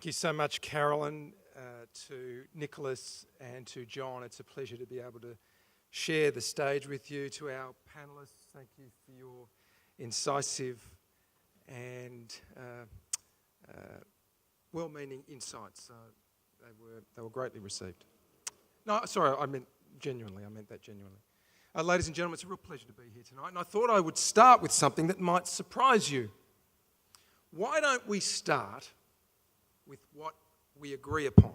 Thank you so much, Carolyn, to Nicholas and to John. It's a pleasure to be able to share the stage with you. To our panellists, thank you for your incisive and well-meaning insights. They were greatly received. No, sorry, I meant that genuinely. Ladies and gentlemen, it's a real pleasure to be here tonight, and I thought I would start with something that might surprise you. Why don't we start with what we agree upon?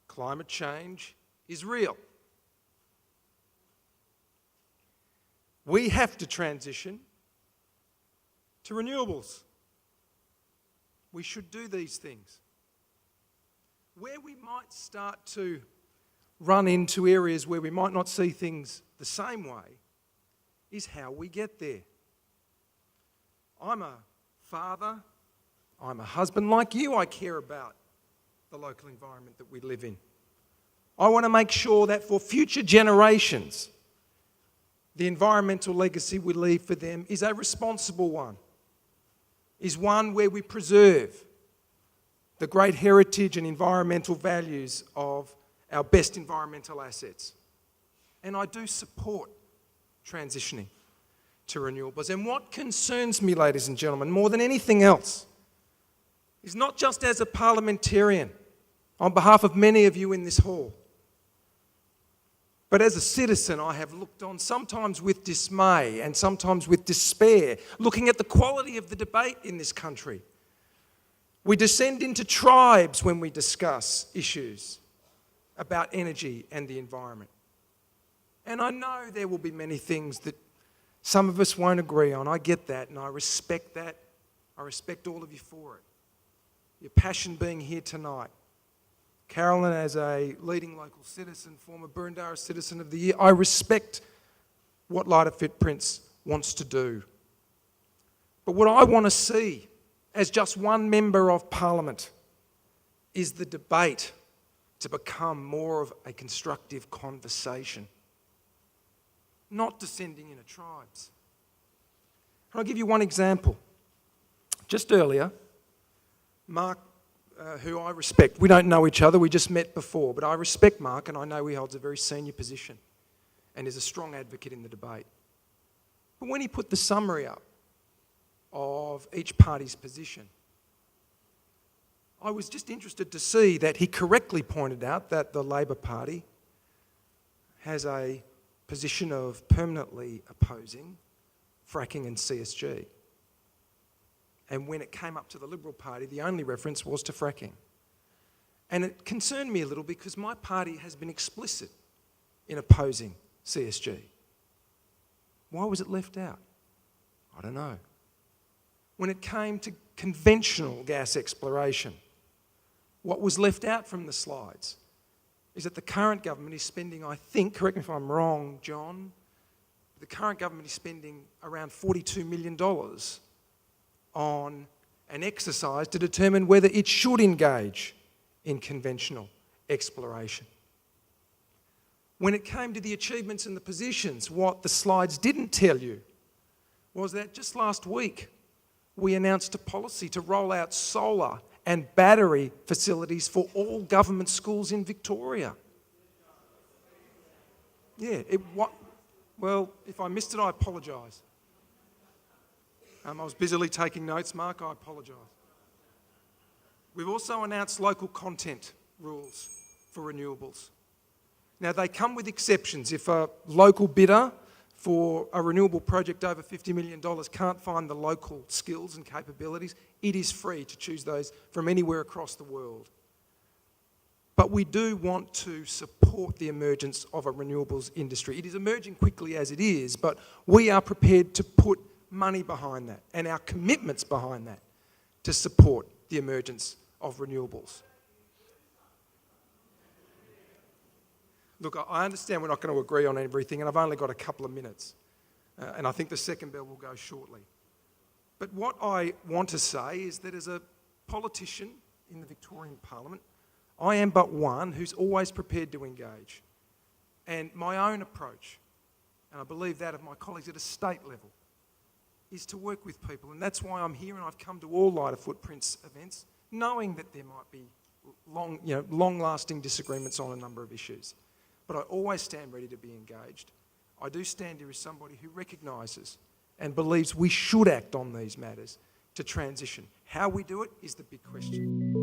Climate change is real. We have to transition to renewables. We should do these things. Where we might start to run into areas where we might not see things the same way is how we get there. I'm a father, I'm a husband. Like you, I care about the local environment that we live in. I want to make sure that for future generations, the environmental legacy we leave for them is a responsible one, is one where we preserve the great heritage and environmental values of our best environmental assets. And I do support transitioning to renewables. And what concerns me, ladies and gentlemen, more than anything else, is not just as a parliamentarian, on behalf of many of you in this hall, but as a citizen, I have looked on sometimes with dismay and sometimes with despair, looking at the quality of the debate in this country. We descend into tribes when we discuss issues about energy and the environment. And I know there will be many things that some of us won't agree on. I get that, and I respect that. I respect all of you for it. Your passion being here tonight. Carolyn, as a leading local citizen, former Burundara Citizen of the Year, I respect what Lighter Footprints wants to do. But what I want to see, as just one member of Parliament, is the debate to become more of a constructive conversation, not descending into tribes. And I'll give you one example. Just earlier, Mark, who I respect, we don't know each other, we just met before, but I respect Mark and I know he holds a very senior position and is a strong advocate in the debate. But when he put the summary up of each party's position, I was just interested to see that he correctly pointed out that the Labor Party has a position of permanently opposing fracking and CSG. And when it came up to the Liberal Party, the only reference was to fracking. And it concerned me a little because my party has been explicit in opposing CSG. Why was it left out? I don't know. When it came to conventional gas exploration, what was left out from the slides is that the current government is spending, I think, correct me if I'm wrong, John, the current government is spending around $42 million on an exercise to determine whether it should engage in conventional exploration. When it came to the achievements and the positions, what the slides didn't tell you was that just last week we announced a policy to roll out solar and battery facilities for all government schools in Victoria. Yeah, well, if I missed it, I apologise. I was busily taking notes, Mark, I apologise. We've also announced local content rules for renewables. Now, they come with exceptions. If a local bidder for a renewable project over $50 million can't find the local skills and capabilities, it is free to choose those from anywhere across the world. But we do want to support the emergence of a renewables industry. It is emerging quickly as it is, but we are prepared to put money behind that and our commitments behind that to support the emergence of renewables. Look, I understand we're not going to agree on everything, and I've only got a couple of minutes, and I think the second bell will go shortly. But what I want to say is that as a politician in the Victorian Parliament, I am but one who's always prepared to engage. And my own approach, and I believe that of my colleagues at a state level, is to work with people. And that's why I'm here, and I've come to all Lighter Footprints events, knowing that there might be long-lasting disagreements on a number of issues. But I always stand ready to be engaged. I do stand here as somebody who recognises and believes we should act on these matters to transition. How we do it is the big question.